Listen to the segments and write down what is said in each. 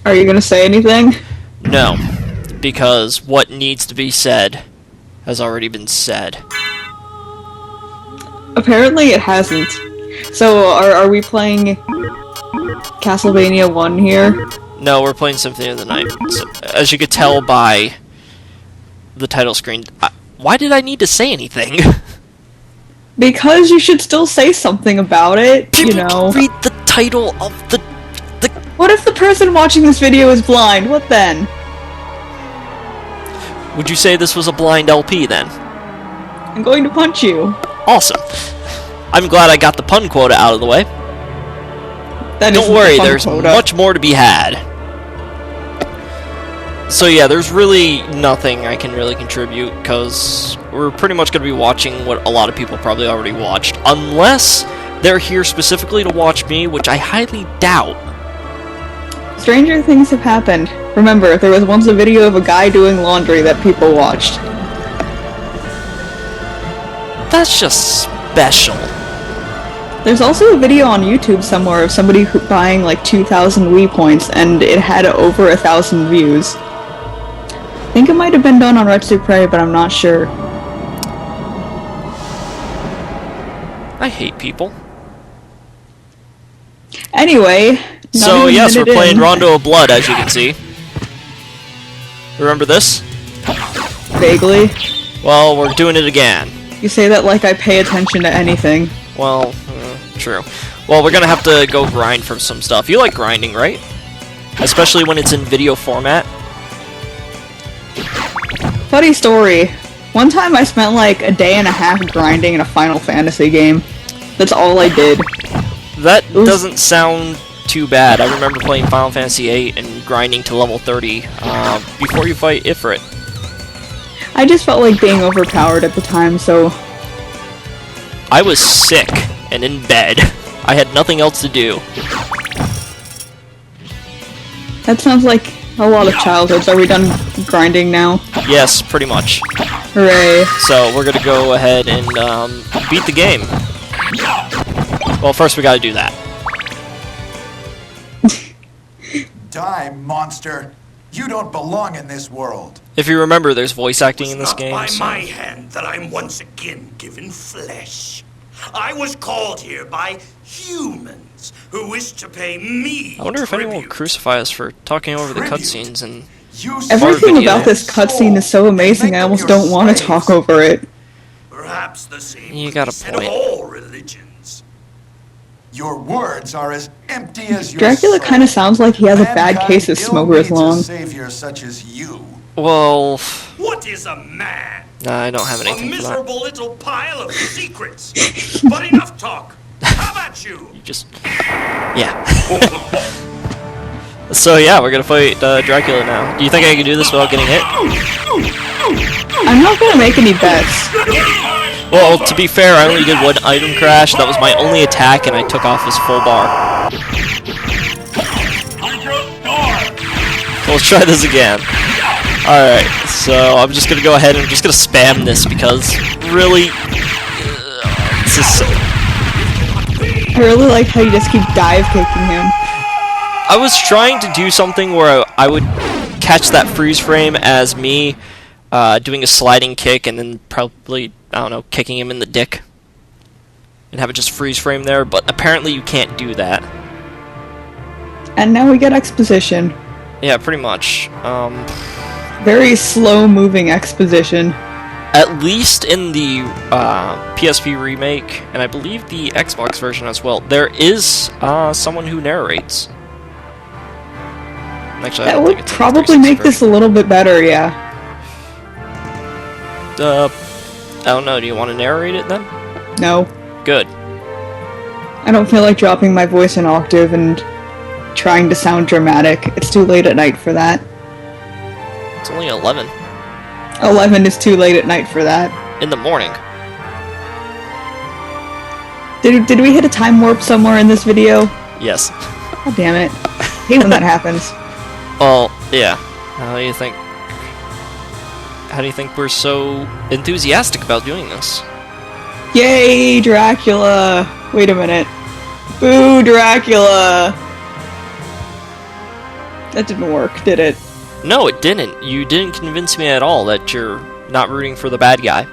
Are you gonna say anything? No, because what needs to be said has already been said. Apparently it hasn't. So, are we playing Castlevania 1 here? No, we're playing Symphony of the Night. So, as you could tell by the title screen, why did I need to say anything? Because you should still say something about it, People you know. can read the title of the... What if the person watching this video is blind? What then? Would you say this was a blind LP then? I'm going to punch you. Awesome. I'm glad I got the pun quota out of the way. Don't worry, there's much more to be had. So yeah, there's really nothing I can really contribute, because we're pretty much going to be watching what a lot of people probably already watched. Unless they're here specifically to watch me, which I highly doubt. Stranger things have happened. Remember, there was once a video of a guy doing laundry that people watched. That's just special. There's also a video on YouTube somewhere of somebody buying like 2,000 Wii points, and it had over 1,000 views. I think it might have been done on Red Prey, but I'm not sure. I hate people. Anyway, so yes, we're playing Rondo of Blood, as you can see. Remember this? Vaguely. Well, we're doing it again. You say that like I pay attention to anything. Well, true. Well, we're gonna have to go grind for some stuff. You like grinding, right? Especially when it's in video format. Funny story. One time I spent like a day and a half grinding in a Final Fantasy game. That's all I did. That doesn't sound too bad. I remember playing Final Fantasy VIII and grinding to level 30 before you fight Ifrit. I just felt like being overpowered at the time, so... I was sick and in bed. I had nothing else to do. That sounds like a lot of childhoods. Are we done grinding now? Yes, pretty much. Hooray. So we're gonna go ahead and beat the game. Well, first we gotta do that. Die, monster! You don't belong in this world. If you remember, there's voice acting in this game. By my hand that I'm once again given flesh. I was called here by humans who wish to pay me. I wonder if anyone will crucify us for talking over the cutscenes and. Everything about this cutscene is so amazing. I almost don't want to talk over it. Perhaps the same. You got a said point. of all religions. Your words are as empty as your Dracula soul. kind of sounds like he has a bad case of Mankind smoker's still needs lung. a savior such as you. Well, What is a man? I don't have A anything for that. miserable little pile of secrets. But enough talk. How about you? You just, yeah. So yeah, we're gonna fight Dracula now. Do you think I can do this without getting hit? I'm not gonna make any bets. Well, to be fair, I only did one item crash. That was my only attack, and I took off his full bar. So let's try this again. Alright, so I'm just gonna go ahead and I'm just gonna spam this because, really, this is so... I really like how you just keep dive kicking him. I was trying to do something where I would catch that freeze frame as me doing a sliding kick and then probably, I don't know, kicking him in the dick. And have it just freeze frame there, but apparently you can't do that. And now we get exposition. Yeah, pretty much. Very slow-moving exposition. At least in the PSP remake, and I believe the Xbox version as well, there is someone who narrates. Actually, That would probably make this a little bit better, yeah. I don't know, do you want to narrate it then? No. Good. I don't feel like dropping my voice an octave and trying to sound dramatic. It's too late at night for that. It's only 11. 11 is too late at night for that. In the morning. Did we hit a time warp somewhere in this video? Yes. God damn it. I hate when that happens. Well, yeah. How do you think we're so enthusiastic about doing this? Yay, Dracula! Wait a minute. Boo, Dracula! That didn't work, did it? No, it didn't. You didn't convince me at all that you're not rooting for the bad guy.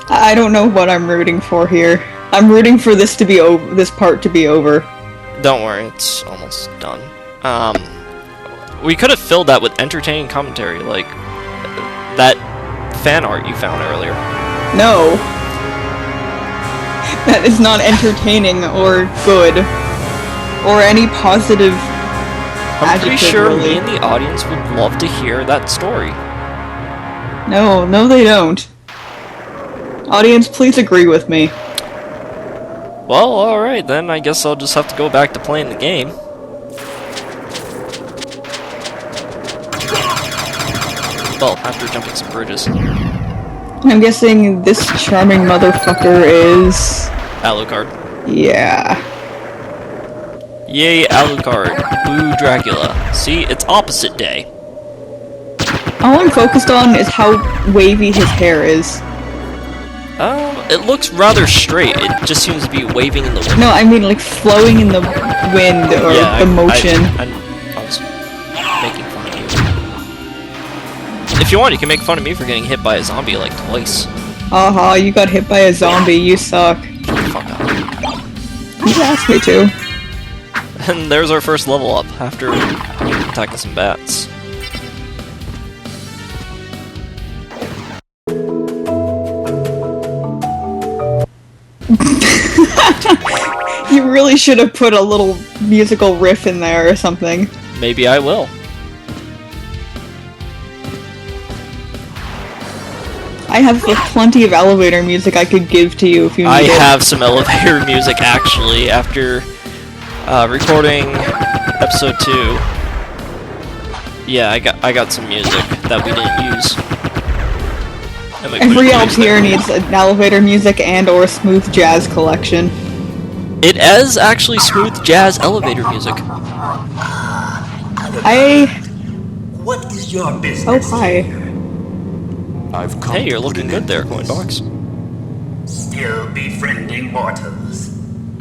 I don't know what I'm rooting for here. I'm rooting for this to be over. This part to be over. Don't worry, it's almost done. We could have filled that with entertaining commentary, like that fan art you found earlier. No. That is not entertaining or good. Or any positive I'm pretty adjective, sure really. me and the audience would love to hear that story. No, they don't. Audience, please agree with me. Well, alright then, I guess I'll just have to go back to playing the game. Well, after jumping some bridges. I'm guessing this charming motherfucker is... Alucard. Yeah. Yay, Alucard. Boo, Dracula. See, it's opposite day. All I'm focused on is how wavy his hair is. It looks rather straight. It just seems to be waving in the wind. No, I mean like flowing in the wind or Yeah, the motion. I was making fun of you. If you want, you can make fun of me for getting hit by a zombie like twice. Haha, you got hit by a zombie, you suck. Fuck up. You asked me to. And there's our first level up after attacking some bats. You really should have put a little musical riff in there or something. Maybe I will. I have plenty of elevator music I could give to you if you need I it. have some elevator music actually after recording episode 2. Yeah, I got some music that we didn't use. And we Every couldn't elf use it. here needs an elevator music and or smooth jazz collection. It is actually smooth jazz elevator music. What is your Oh, business? hi. I've come Hey, you're to put looking an good end there, to Coin this. Box. Still befriending mortals.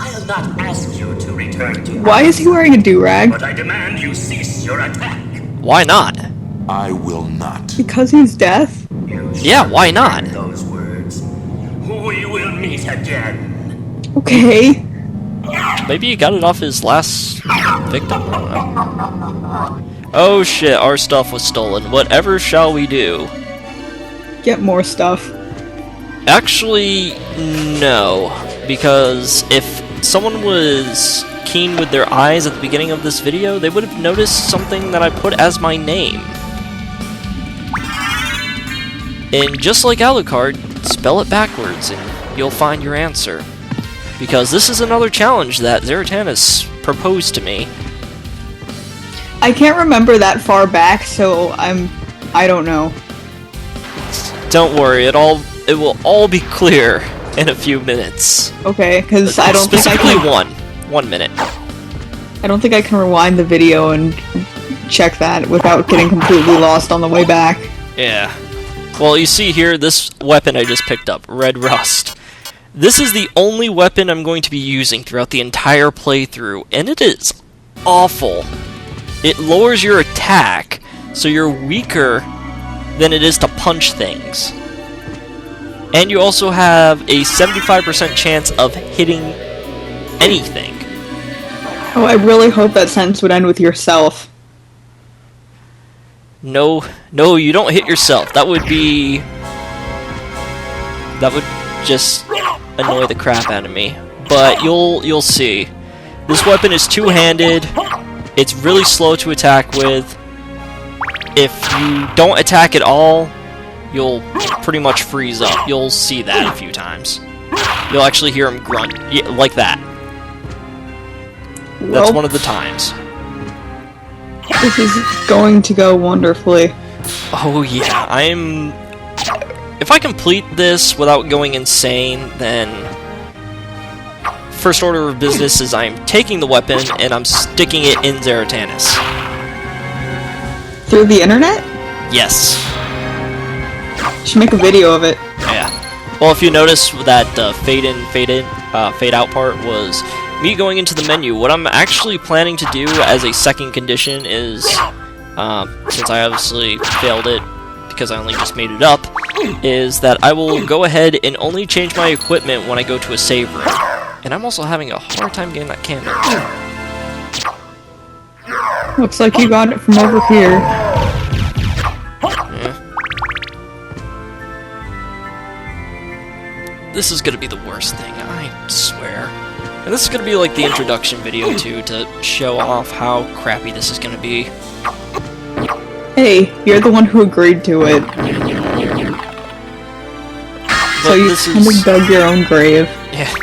I'll not ask you to return to Why is he wearing a do-rag? but I demand you cease your attack. Why not? I will not. Because he's deaf? You Yeah, why shall not? learn those words. We will meet again. Okay. Maybe he got it off his last victim. I don't know. Oh shit, our stuff was stolen. Whatever shall we do? Get more stuff. Actually, no. Because if someone was keen with their eyes at the beginning of this video, they would have noticed something that I put as my name. And just like Alucard, spell it backwards and you'll find your answer. Because this is another challenge that Zeratanus proposed to me. I can't remember that far back, so I don't know. Don't worry, it will all be clear in a few minutes. Okay, because I don't think I Specifically can. 1 minute. I don't think I can rewind the video and check that without getting completely lost on the way back. Yeah. Well, you see here, this weapon I just picked up, Red Rust. This is the only weapon I'm going to be using throughout the entire playthrough, and it is awful. It lowers your attack, so you're weaker than it is to punch things. And you also have a 75% chance of hitting anything. Oh, I really hope that sentence would end with yourself. No, you don't hit yourself. That would just annoy the crap out of me. But you'll see. This weapon is two-handed. It's really slow to attack with. If you don't attack at all, you'll pretty much freeze up. You'll see that a few times. You'll actually hear him grunt, yeah, like that. That's Well, one of the times. this is going to go wonderfully. Oh yeah, if I complete this without going insane, then first order of business is I'm taking the weapon and I'm sticking it in Zeratanus. Through the internet? Yes. Should make a video of it. Yeah. Well, if you notice that fade in, fade out part was me going into the menu, what I'm actually planning to do as a second condition is, since I obviously failed it because I only just made it up, is that I will go ahead and only change my equipment when I go to a save room. And I'm also having a hard time getting that candle. Looks like you got it from over here. Yeah. This is gonna be the worst thing, I swear. And this is gonna be like the introduction video too, to show off how crappy this is gonna be. Hey, you're the one who agreed to it. So you kind of dug your own grave. Yeah.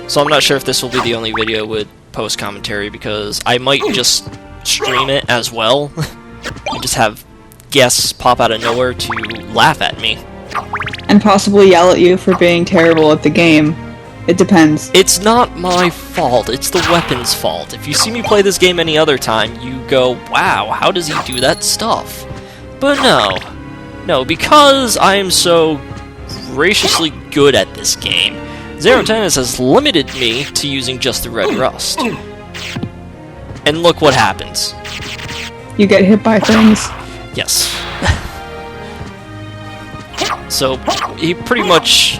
So I'm not sure if this will be the only video with post-commentary, because I might just stream it as well. And just have guests pop out of nowhere to laugh at me. And possibly yell at you for being terrible at the game. It depends. It's not my fault, it's the weapon's fault. If you see me play this game any other time, you go, wow, how does he do that stuff? But no. No, because I am so graciously good at this game, Zero Tennis has limited me to using just the red rust. And look what happens. You get hit by things. Yes. So, he pretty much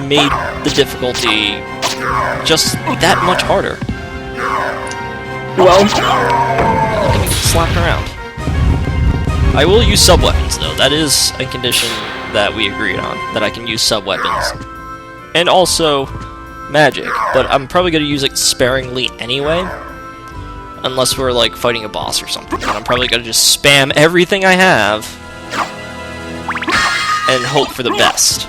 made the difficulty just that much harder. Well, Look at me slapping around. I will use sub-weapons, though. That is a condition that we agreed on, that I can use sub-weapons. And also, magic. But I'm probably going to use it sparingly anyway. Unless we're, like, fighting a boss or something. But I'm probably going to just spam everything I have and hope for the best.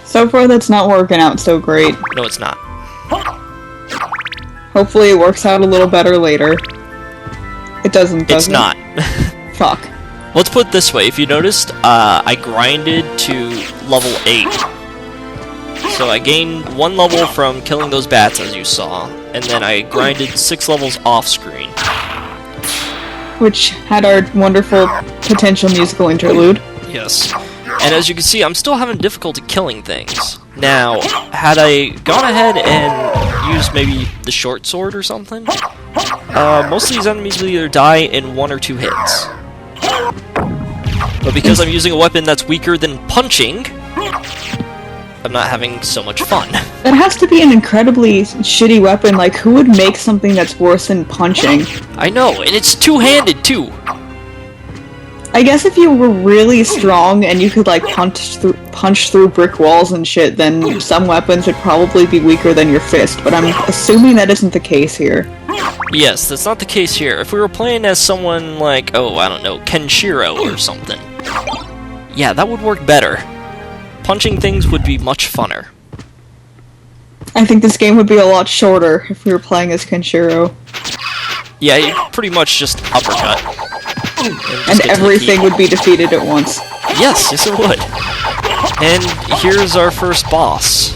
So far that's not working out so great. No, it's not. Hopefully it works out a little better later. It doesn't, does It's not. Fuck. Let's put it this way. If you noticed, I grinded to level 8. So I gained 1 level from killing those bats, as you saw. And then I grinded 6 levels off-screen. Which had our wonderful potential musical interlude. Yes. And as you can see, I'm still having difficulty killing things. Now, had I gone ahead and used maybe the short sword or something, most of these enemies will either die in 1 or 2 hits. But because I'm using a weapon that's weaker than punching, I'm not having so much fun. That has to be an incredibly shitty weapon. Like, who would make something that's worse than punching? I know, and it's two-handed too. I guess if you were really strong and you could, like, punch through brick walls and shit, then some weapons would probably be weaker than your fist, but I'm assuming that isn't the case here. Yes, that's not the case here. If we were playing as someone like, oh, I don't know, Kenshiro or something, yeah, that would work better. Punching things would be much funner. I think this game would be a lot shorter if we were playing as Kenshiro. Yeah, you pretty much just uppercut. And everything would be defeated at once. Yes, yes it would. And here's our first boss.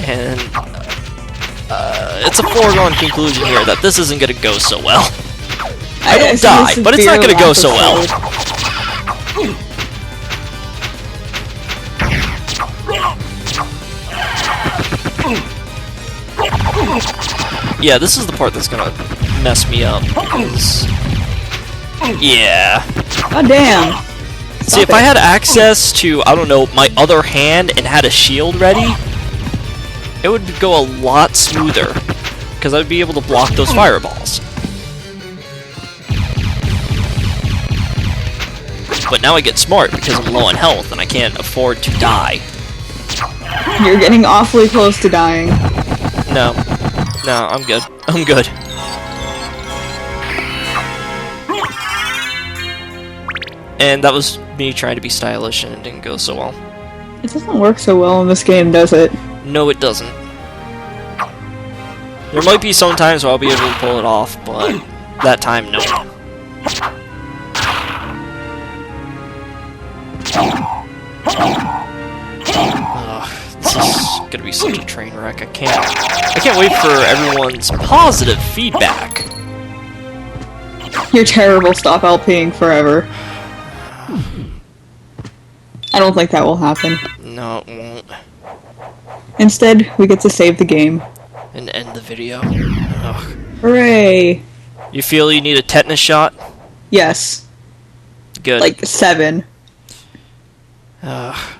And it's a foregone conclusion here that this isn't going to go so well. I don't die, but it's not going to go so well. Yeah, this is the part that's going to mess me up. Yeah. God damn. See, if I had access to, I don't know, my other hand and had a shield ready, it would go a lot smoother, because I'd be able to block those fireballs. But now I get smart because I'm low on health and I can't afford to die. You're getting awfully close to dying. No. No, I'm good. I'm good. And that was me trying to be stylish and it didn't go so well. It doesn't work so well in this game, does it? No, it doesn't. There might be some times where I'll be able to pull it off, but that time, no. This is gonna be such a train wreck. I can't wait for everyone's positive feedback. You're terrible, stop LPing forever. I don't think that will happen. No, it won't. Instead, we get to save the game. And end the video. Ugh. Hooray! You feel you need a tetanus shot? Yes. Good. Like 7. Ugh.